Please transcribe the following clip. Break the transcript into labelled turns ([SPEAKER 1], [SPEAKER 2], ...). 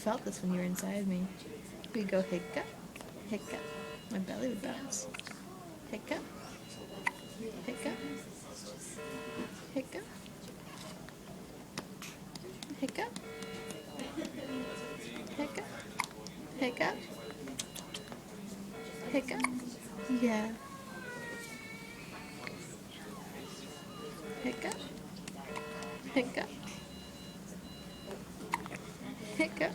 [SPEAKER 1] felt this when you were inside me. We go hiccup, hiccup. My belly would bounce. Hiccup, hiccup, hiccup, hiccup, hiccup, hiccup, hiccup. Yeah. Hiccup, hiccup, hiccup.